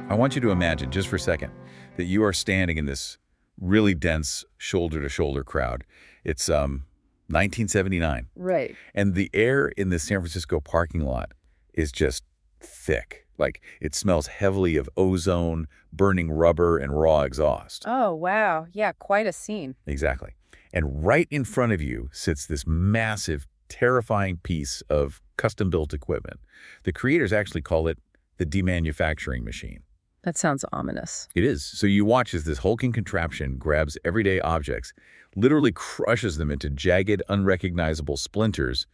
I want you to imagine, just for a second, that you are standing in this really dense shoulder-to-shoulder crowd. It's 1979, Right. and the air in the San Francisco parking lot is just thick. Like, it smells heavily of ozone, burning rubber, and raw exhaust. Oh, wow. Yeah, quite a scene. Exactly. And right in front of you sits this massive, terrifying piece of custom-built equipment. The creators actually call it the demanufacturing machine. That sounds ominous. It is. So you watch as this hulking contraption grabs everyday objects, literally crushes them into jagged, unrecognizable splinters,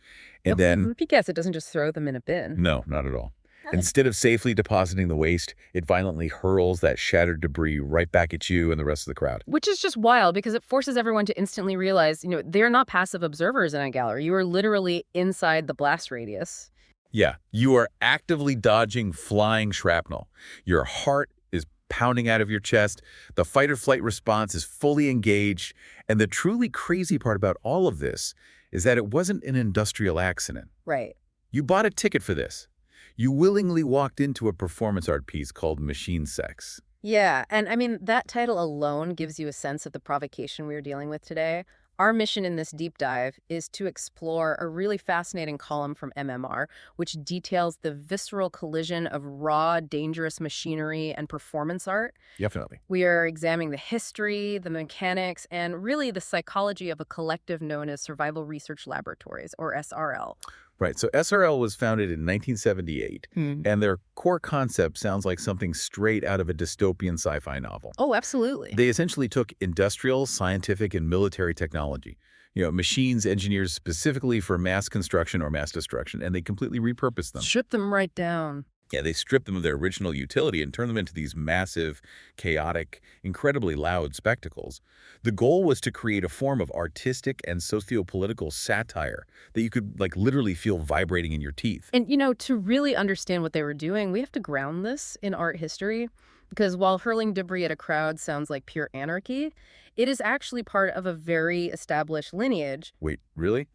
and then... Let me guess, it doesn't just throw them in a bin. No, not at all. Instead of safely depositing the waste, it violently hurls that shattered debris right back at you and the rest of the crowd. Which is just wild because it forces everyone to instantly realize, they're not passive observers in a gallery. You are literally inside the blast radius. Yeah, you are actively dodging flying shrapnel. Your heart is pounding out of your chest. The fight-or-flight response is fully engaged. And the truly crazy part about all of this is that it wasn't an industrial accident. Right. You bought a ticket for this. You willingly walked into a performance art piece called Machine Sex. Yeah, and I mean, that title alone gives you a sense of the provocation we're dealing with today. Our mission in this deep dive is to explore a really fascinating column from MMR, which details the visceral collision of raw, dangerous machinery and performance art. Definitely. We are examining the history, the mechanics, and really the psychology of a collective known as Survival Research Laboratories, or SRL. Right. So SRL was founded in 1978, and their core concept sounds like something straight out of a dystopian sci-fi novel. Oh, absolutely. They essentially took industrial, scientific, and military technology, machines engineered specifically for mass construction or mass destruction, and they completely repurposed them. Strip them right down. Yeah, they stripped them of their original utility and turned them into these massive, chaotic, incredibly loud spectacles. The goal was to create a form of artistic and socio-political satire that you could, literally feel vibrating in your teeth. And, to really understand what they were doing, we have to ground this in art history. Because while hurling debris at a crowd sounds like pure anarchy, it is actually part of a very established lineage. Wait, really?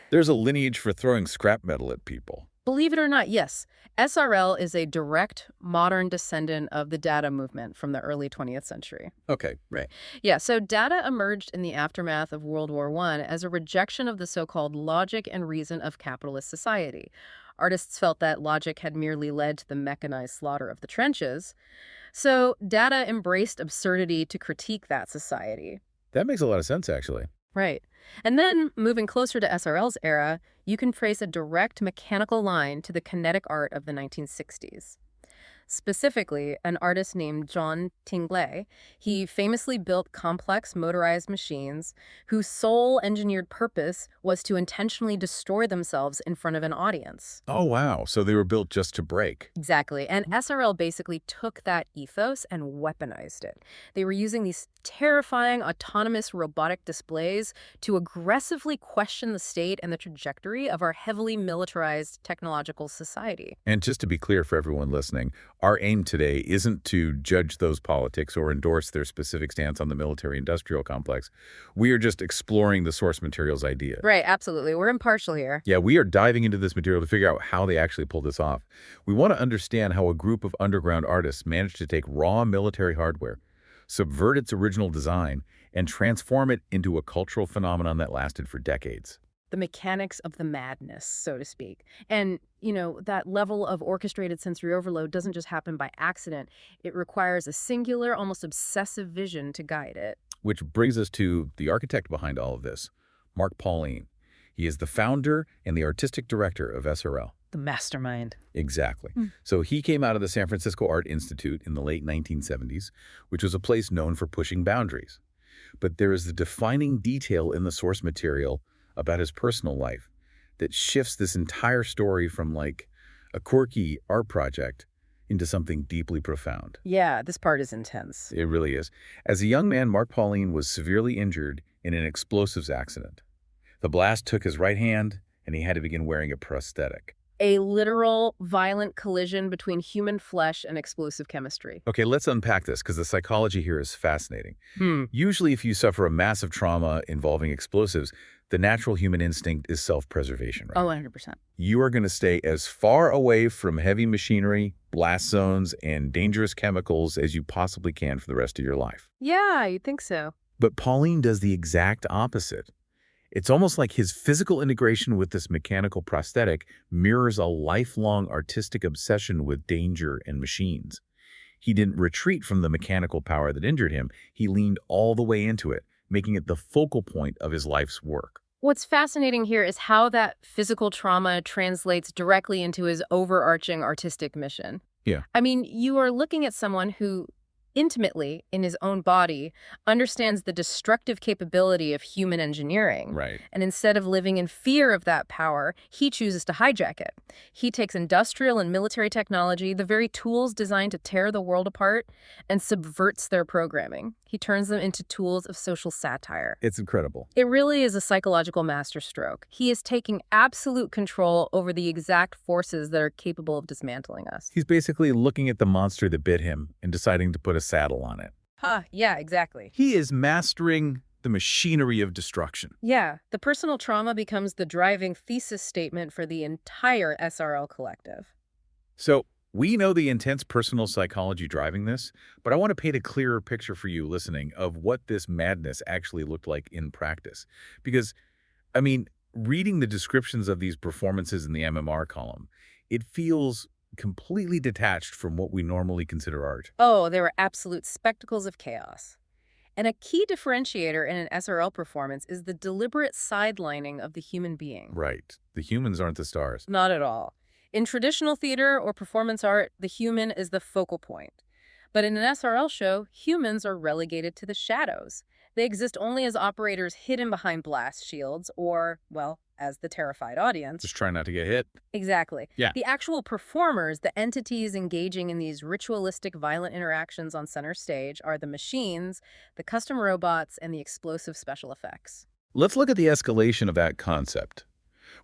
There's a lineage for throwing scrap metal at people. Believe it or not, yes. SRL is a direct, modern descendant of the Dada movement from the early 20th century. Okay, right. Yeah, so Dada emerged in the aftermath of World War I as a rejection of the so-called logic and reason of capitalist society. Artists felt that logic had merely led to the mechanized slaughter of the trenches. So Dada embraced absurdity to critique that society. That makes a lot of sense, actually. Right. And then, moving closer to SRL's era, you can trace a direct mechanical line to the kinetic art of the 1960s. Specifically, an artist named John Tingley, he famously built complex motorized machines whose sole engineered purpose was to intentionally destroy themselves in front of an audience. Oh, wow. So they were built just to break. Exactly. And SRL basically took that ethos and weaponized it. They were using these terrifying autonomous robotic displays to aggressively question the state and the trajectory of our heavily militarized technological society. And just to be clear for everyone listening, our aim today isn't to judge those politics or endorse their specific stance on the military-industrial complex. We are just exploring the source material's idea. Right, absolutely. We're impartial here. Yeah, we are diving into this material to figure out how they actually pulled this off. We want to understand how a group of underground artists managed to take raw military hardware, subvert its original design, and transform it into a cultural phenomenon that lasted for decades. The mechanics of the madness, so to speak. And, that level of orchestrated sensory overload doesn't just happen by accident. It requires a singular, almost obsessive vision to guide it. Which brings us to the architect behind all of this, Mark Pauline. He is the founder and the artistic director of SRL. The mastermind. Exactly. So he came out of the San Francisco Art Institute in the late 1970s, which was a place known for pushing boundaries. But there is the defining detail in the source material about his personal life that shifts this entire story from a quirky art project into something deeply profound. Yeah, this part is intense. It really is. As a young man, Mark Pauline was severely injured in an explosives accident. The blast took his right hand, and he had to begin wearing a prosthetic. A literal, violent collision between human flesh and explosive chemistry. Okay, let's unpack this because the psychology here is fascinating. Hmm. Usually, if you suffer a massive trauma involving explosives, the natural human instinct is self-preservation, Oh, right? 100%. You are going to stay as far away from heavy machinery, blast zones, and dangerous chemicals as you possibly can for the rest of your life. Yeah, you'd think so. But Pauline does the exact opposite. It's almost like his physical integration with this mechanical prosthetic mirrors a lifelong artistic obsession with danger and machines. He didn't retreat from the mechanical power that injured him. He leaned all the way into it, making it the focal point of his life's work. What's fascinating here is how that physical trauma translates directly into his overarching artistic mission. Yeah. I mean, you are looking at someone who intimately, in his own body, understands the destructive capability of human engineering. Right. And instead of living in fear of that power, he chooses to hijack it. He takes industrial and military technology, the very tools designed to tear the world apart, and subverts their programming. He turns them into tools of social satire. It's incredible. It really is a psychological masterstroke. He is taking absolute control over the exact forces that are capable of dismantling us. He's basically looking at the monster that bit him and deciding to put a saddle on it. Yeah, exactly. He is mastering the machinery of destruction. Yeah, the personal trauma becomes the driving thesis statement for the entire SRL collective. So, we know the intense personal psychology driving this, but I want to paint a clearer picture for you listening of what this madness actually looked like in practice. Because, I mean, reading the descriptions of these performances in the MMR column, it feels completely detached from what we normally consider art. Oh, they were absolute spectacles of chaos. And a key differentiator in an SRL performance is the deliberate sidelining of the human being. Right. The humans aren't the stars. Not at all. In traditional theater or performance art, the human is the focal point. But in an SRL show, humans are relegated to the shadows. They exist only as operators hidden behind blast shields or, well, as the terrified audience. Just try not to get hit. Exactly. Yeah. The actual performers, the entities engaging in these ritualistic violent interactions on center stage are the machines, the custom robots, and the explosive special effects. Let's look at the escalation of that concept.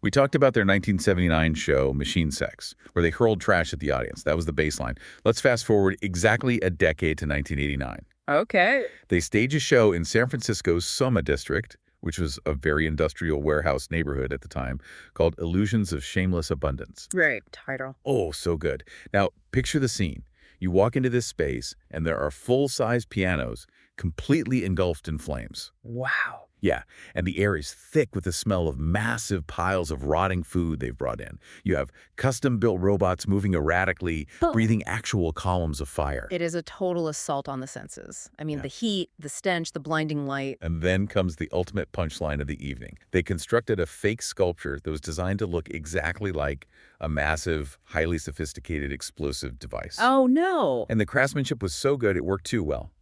We talked about their 1979 show, Machine Sex, where they hurled trash at the audience. That was the baseline. Let's fast forward exactly a decade to 1989. Okay. They stage a show in San Francisco's Soma district, which was a very industrial warehouse neighborhood at the time, called Illusions of Shameless Abundance. Right. Title. Oh, so good. Now, picture the scene. You walk into this space, and there are full-size pianos completely engulfed in flames. Wow. Yeah, and the air is thick with the smell of massive piles of rotting food they've brought in. You have custom-built robots moving erratically, breathing actual columns of fire. It is a total assault on the senses. I mean, Yeah. the heat, the stench, the blinding light. And then comes the ultimate punchline of the evening. They constructed a fake sculpture that was designed to look exactly like a massive, highly sophisticated explosive device. Oh, no. And the craftsmanship was so good it worked too well.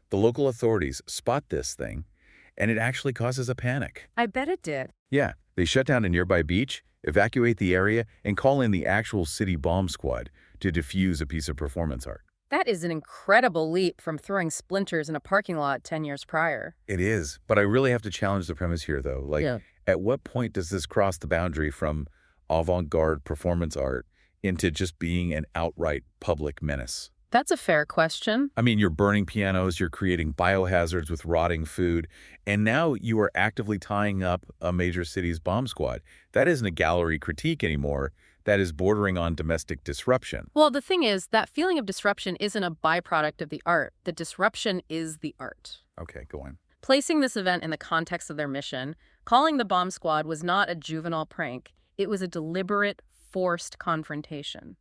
The local authorities spot this thing, and it actually causes a panic. I bet it did. Yeah, they shut down a nearby beach, evacuate the area, and call in the actual city bomb squad to defuse a piece of performance art. That is an incredible leap from throwing splinters in a parking lot 10 years prior. It is, but I really have to challenge the premise here, though. Like, Yeah. at what point does this cross the boundary from avant-garde performance art into just being an outright public menace? That's a fair question. I mean, you're burning pianos, you're creating biohazards with rotting food, and now you are actively tying up a major city's bomb squad. That isn't a gallery critique anymore. That is bordering on domestic disruption. Well, the thing is, that feeling of disruption isn't a byproduct of the art. The disruption is the art. Okay, go on. Placing this event in the context of their mission, calling the bomb squad was not a juvenile prank. It was a deliberate, forced confrontation.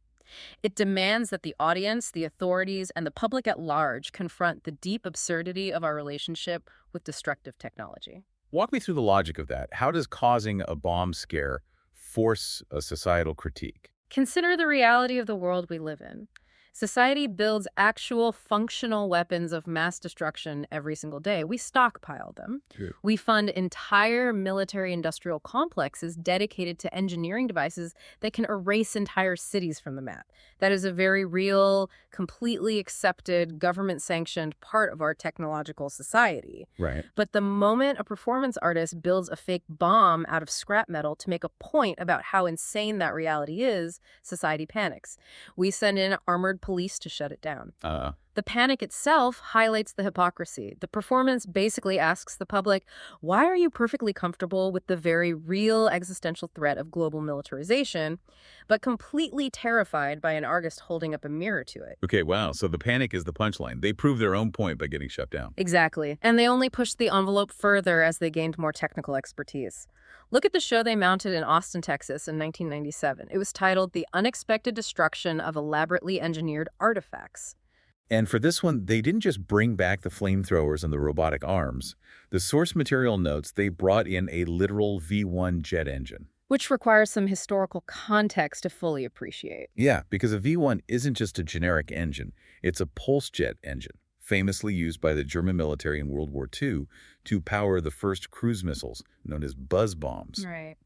It demands that the audience, the authorities, and the public at large confront the deep absurdity of our relationship with destructive technology. Walk me through the logic of that. How does causing a bomb scare force a societal critique? Consider the reality of the world we live in. Society builds actual functional weapons of mass destruction every single day. We stockpile them. True. We fund entire military industrial complexes dedicated to engineering devices that can erase entire cities from the map. That is a very real, completely accepted, government-sanctioned part of our technological society. Right. But the moment a performance artist builds a fake bomb out of scrap metal to make a point about how insane that reality is, society panics. We send in armored police to shut it down. The panic itself highlights the hypocrisy. The performance basically asks the public, why are you perfectly comfortable with the very real existential threat of global militarization, but completely terrified by an artist holding up a mirror to it? Okay, wow. So the panic is the punchline. They prove their own point by getting shut down. Exactly. And they only pushed the envelope further as they gained more technical expertise. Look at the show they mounted in Austin, Texas in 1997. It was titled The Unexpected Destruction of Elaborately Engineered Artifacts. And for this one, they didn't just bring back the flamethrowers and the robotic arms. The source material notes they brought in a literal V1 jet engine. Which requires some historical context to fully appreciate. Yeah, because a V1 isn't just a generic engine. It's a pulse jet engine, famously used by the German military in World War II to power the first cruise missiles, known as buzz bombs. Right.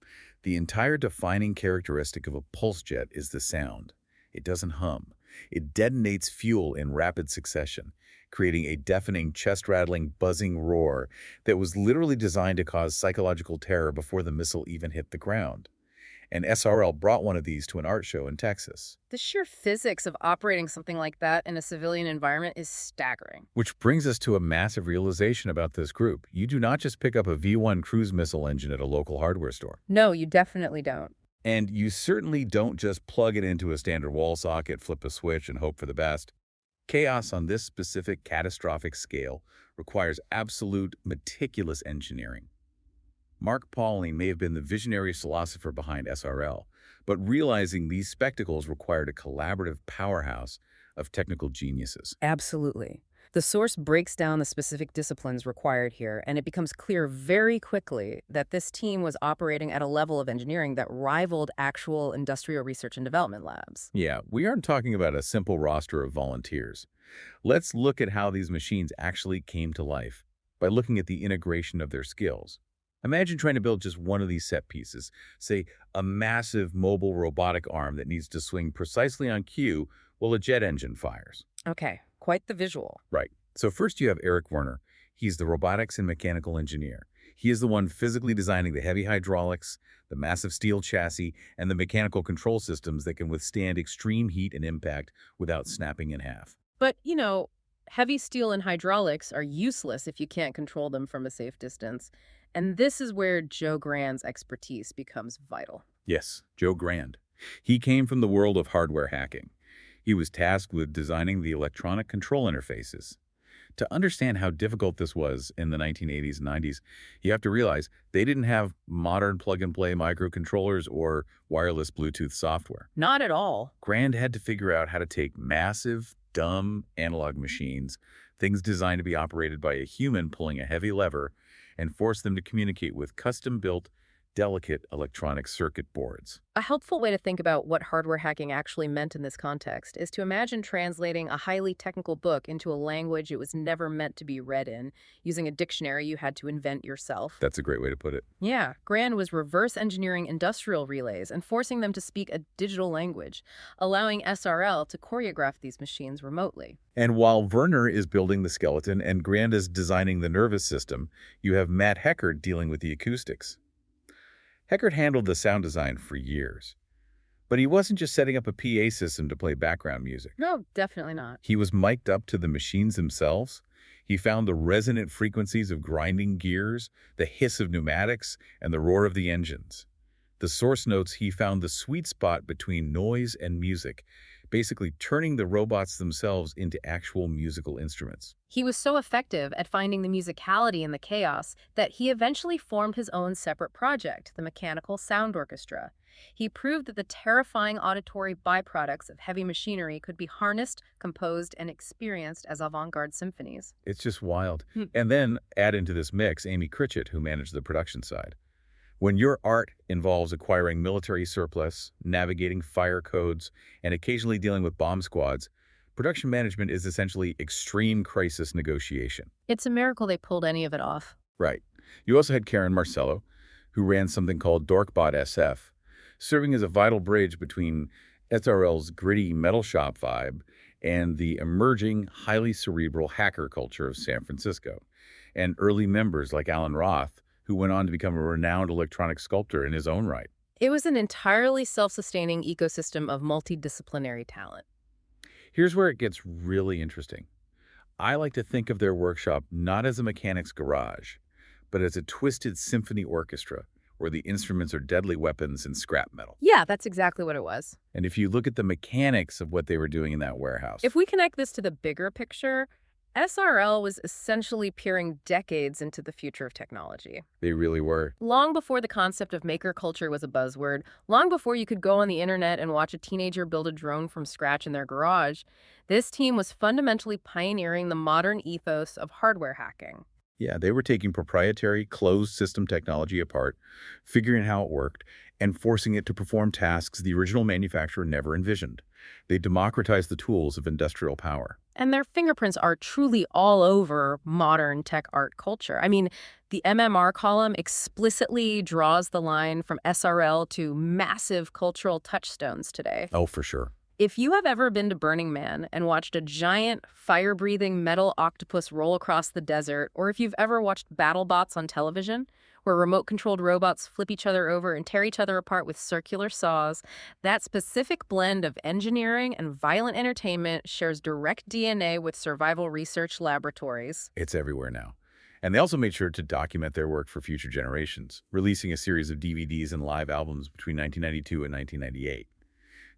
The entire defining characteristic of a pulse jet is the sound. It doesn't hum. It detonates fuel in rapid succession, creating a deafening, chest-rattling, buzzing roar that was literally designed to cause psychological terror before the missile even hit the ground. And SRL brought one of these to an art show in Texas. The sheer physics of operating something like that in a civilian environment is staggering. Which brings us to a massive realization about this group. You do not just pick up a V1 cruise missile engine at a local hardware store. No, you definitely don't. And you certainly don't just plug it into a standard wall socket, flip a switch, and hope for the best. Chaos on this specific catastrophic scale requires absolute, meticulous engineering. Mark Pauline may have been the visionary philosopher behind SRL, but realizing these spectacles required a collaborative powerhouse of technical geniuses. Absolutely. The source breaks down the specific disciplines required here, and it becomes clear very quickly that this team was operating at a level of engineering that rivaled actual industrial research and development labs. Yeah, we aren't talking about a simple roster of volunteers. Let's look at how these machines actually came to life by looking at the integration of their skills. Imagine trying to build just one of these set pieces, say a massive mobile robotic arm that needs to swing precisely on cue while a jet engine fires. Okay, quite the visual. Right. So first you have Eric Werner. He's the robotics and mechanical engineer. He is the one physically designing the heavy hydraulics, the massive steel chassis, and the mechanical control systems that can withstand extreme heat and impact without snapping in half. But, heavy steel and hydraulics are useless if you can't control them from a safe distance. And this is where Joe Grand's expertise becomes vital. Yes, Joe Grand. He came from the world of hardware hacking. He was tasked with designing the electronic control interfaces. To understand how difficult this was in the 1980s and 90s, you have to realize they didn't have modern plug-and-play microcontrollers or wireless Bluetooth software. Not at all. Grand had to figure out how to take massive, dumb analog machines, things designed to be operated by a human pulling a heavy lever, and force them to communicate with custom-built, delicate electronic circuit boards. A helpful way to think about what hardware hacking actually meant in this context is to imagine translating a highly technical book into a language it was never meant to be read in, using a dictionary you had to invent yourself. That's a great way to put it. Yeah, Grand was reverse engineering industrial relays and forcing them to speak a digital language, allowing SRL to choreograph these machines remotely. And while Werner is building the skeleton and Grand is designing the nervous system, you have Matt Heckert dealing with the acoustics. Heckert handled the sound design for years. But he wasn't just setting up a PA system to play background music. No, definitely not. He was mic'd up to the machines themselves. He found the resonant frequencies of grinding gears, the hiss of pneumatics, and the roar of the engines. The source notes he found the sweet spot between noise and music, basically turning the robots themselves into actual musical instruments. He was so effective at finding the musicality in the chaos that he eventually formed his own separate project, the Mechanical Sound Orchestra. He proved that the terrifying auditory byproducts of heavy machinery could be harnessed, composed, and experienced as avant-garde symphonies. It's just wild. And then add into this mix Amy Critchett, who managed the production side. When your art involves acquiring military surplus, navigating fire codes, and occasionally dealing with bomb squads, Production management is essentially extreme crisis negotiation. It's a miracle they pulled any of it off. Right. You also had Karen Marcello, who ran something called Dorkbot SF, serving as a vital bridge between SRL's gritty metal shop vibe and the emerging, highly cerebral hacker culture of San Francisco, and early members like Alan Roth, who went on to become a renowned electronic sculptor in his own right. It was an entirely self-sustaining ecosystem of multidisciplinary talent. Here's where it gets really interesting. I like to think of their workshop not as a mechanic's garage, but as a twisted symphony orchestra where the instruments are deadly weapons and scrap metal. Yeah, that's exactly what it was. And if you look at the mechanics of what they were doing in that warehouse, If we connect this to the bigger picture, SRL was essentially peering decades into the future of technology. they really were. Long before the concept of maker culture was a buzzword, long before you could go on the internet and watch a teenager build a drone from scratch in their garage, this team was fundamentally pioneering the modern ethos of hardware hacking. Yeah, they were taking proprietary closed system technology apart, figuring how it worked, and forcing it to perform tasks the original manufacturer never envisioned. They democratized the tools of industrial power. And their fingerprints are truly all over modern tech art culture. I mean, the MMR column explicitly draws the line from SRL to massive cultural touchstones today. Oh, for sure. If you have ever been to Burning Man and watched a giant, fire-breathing metal octopus roll across the desert, or if you've ever watched BattleBots on television, where remote-controlled robots flip each other over and tear each other apart with circular saws, that specific blend of engineering and violent entertainment shares direct DNA with Survival Research Laboratories. It's everywhere now. And they also made sure to document their work for future generations, releasing a series of DVDs and live albums between 1992 and 1998.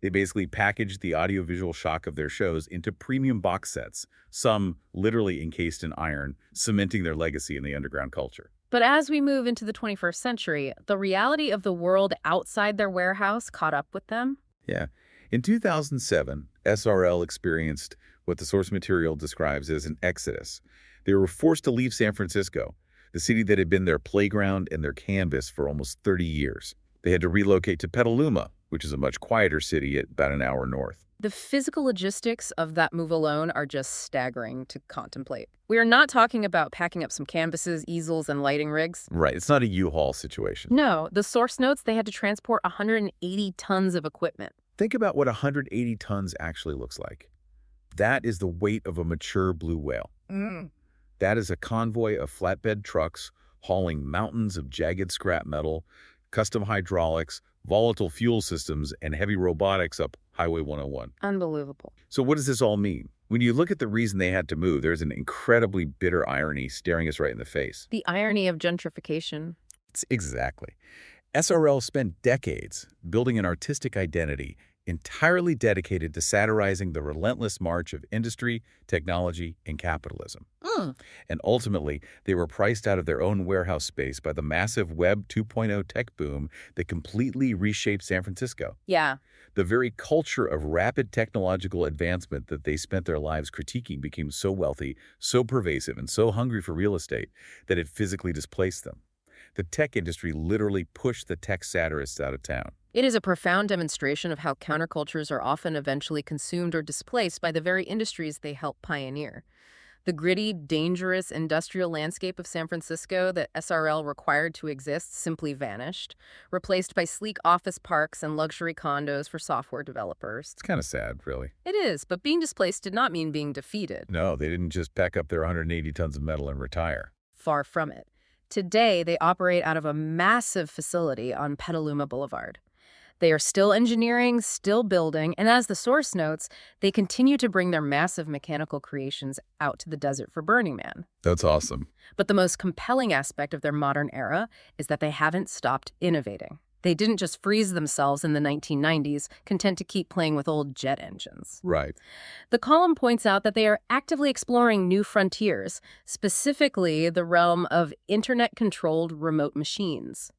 They basically packaged the audiovisual shock of their shows into premium box sets, some literally encased in iron, cementing their legacy in the underground culture. But as we move into the 21st century, the reality of the world outside their warehouse caught up with them. Yeah. In 2007, SRL experienced what the source material describes as an exodus. They were forced to leave San Francisco, the city that had been their playground and their canvas for almost 30 years. They had to relocate to Petaluma, which is a much quieter city at about an hour north. The physical logistics of that move alone are just staggering to contemplate. We are not talking about packing up some canvases, easels, and lighting rigs. Right. It's not a U-Haul situation. No, the source notes they had to transport 180 tons of equipment. Think about what 180 tons actually looks like. That is the weight of a mature blue whale. That is a convoy of flatbed trucks hauling mountains of jagged scrap metal, custom hydraulics, volatile fuel systems, and heavy robotics up Highway 101. Unbelievable. So what does this all mean? When you look at the reason they had to move, there's an incredibly bitter irony staring us right in the face. The irony of gentrification. Exactly. SRL spent decades building an artistic identity entirely dedicated to satirizing the relentless march of industry, technology, and capitalism. And ultimately, they were priced out of their own warehouse space by the massive Web 2.0 tech boom that completely reshaped San Francisco. Yeah. The very culture of rapid technological advancement that they spent their lives critiquing became so wealthy, so pervasive, and so hungry for real estate that it physically displaced them. The tech industry literally pushed the tech satirists out of town. It is a profound demonstration of how countercultures are often eventually consumed or displaced by the very industries they help pioneer. The gritty, dangerous industrial landscape of San Francisco that SRL required to exist simply vanished, replaced by sleek office parks and luxury condos for software developers. It's kind of sad, really. It is, but being displaced did not mean being defeated. No, they didn't just pack up their 180 tons of metal and retire. Far from it. Today, they operate out of a massive facility on Petaluma Boulevard. They are still engineering, still building, and as the source notes, they continue to bring their massive mechanical creations out to the desert for Burning Man. That's awesome. But the most compelling aspect of their modern era is that they haven't stopped innovating. They didn't just freeze themselves in the 1990s, content to keep playing with old jet engines. Right. The column points out that they are actively exploring new frontiers, specifically the realm of internet-controlled remote machines.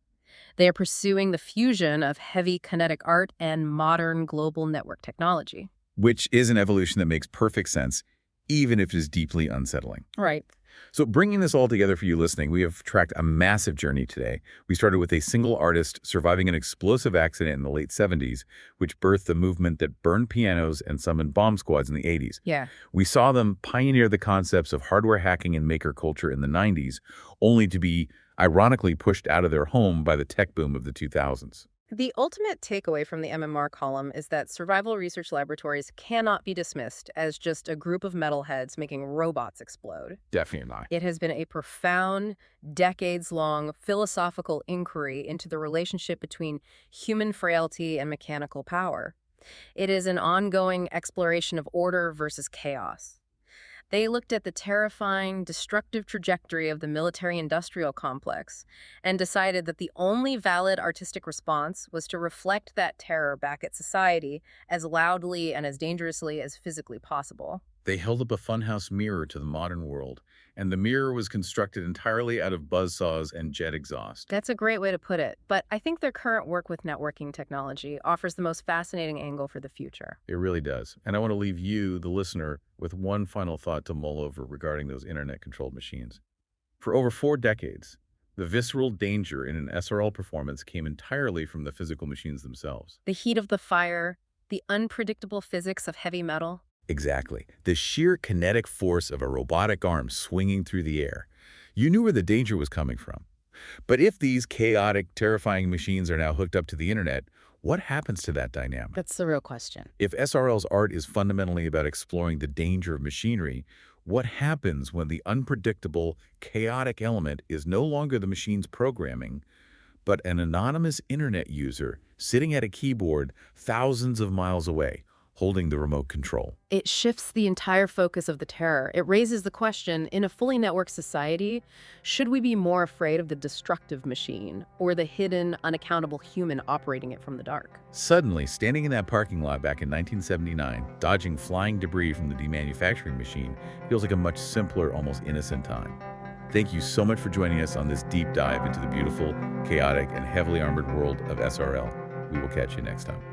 They are pursuing the fusion of heavy kinetic art and modern global network technology. Which is an evolution that makes perfect sense, even if it is deeply unsettling. Right. So bringing this all together for you listening, we have tracked a massive journey today. We started with a single artist surviving an explosive accident in the late 70s, which birthed the movement that burned pianos and summoned bomb squads in the 80s. Yeah. We saw them pioneer the concepts of hardware hacking and maker culture in the 90s, only to be ironically pushed out of their home by the tech boom of the 2000s. The ultimate takeaway from the MMR column is that Survival Research Laboratories cannot be dismissed as just a group of metalheads making robots explode. Definitely not. It has been a profound, decades-long philosophical inquiry into the relationship between human frailty and mechanical power. It is an ongoing exploration of order versus chaos. They looked at the terrifying, destructive trajectory of the military-industrial complex and decided that the only valid artistic response was to reflect that terror back at society as loudly and as dangerously as physically possible. They held up a funhouse mirror to the modern world, and the mirror was constructed entirely out of buzzsaws and jet exhaust. That's a great way to put it, but I think their current work with networking technology offers the most fascinating angle for the future. It really does. And I want to leave you, the listener, with one final thought to mull over regarding those internet-controlled machines. For over 4 decades, the visceral danger in an SRL performance came entirely from the physical machines themselves. The heat of the fire, the unpredictable physics of heavy metal. Exactly. The sheer kinetic force of a robotic arm swinging through the air. You knew where the danger was coming from. But if these chaotic, terrifying machines are now hooked up to the internet, what happens to that dynamic? That's the real question. If SRL's art is fundamentally about exploring the danger of machinery, what happens when the unpredictable, chaotic element is no longer the machine's programming, but an anonymous internet user sitting at a keyboard thousands of miles away, holding the remote control? It shifts the entire focus of the terror. It raises the question, in a fully networked society, should we be more afraid of the destructive machine or the hidden, unaccountable human operating it from the dark? Suddenly, standing in that parking lot back in 1979, dodging flying debris from the demanufacturing machine feels like a much simpler, almost innocent time. Thank you so much for joining us on this deep dive into the beautiful, chaotic, and heavily armored world of SRL. We will catch you next time.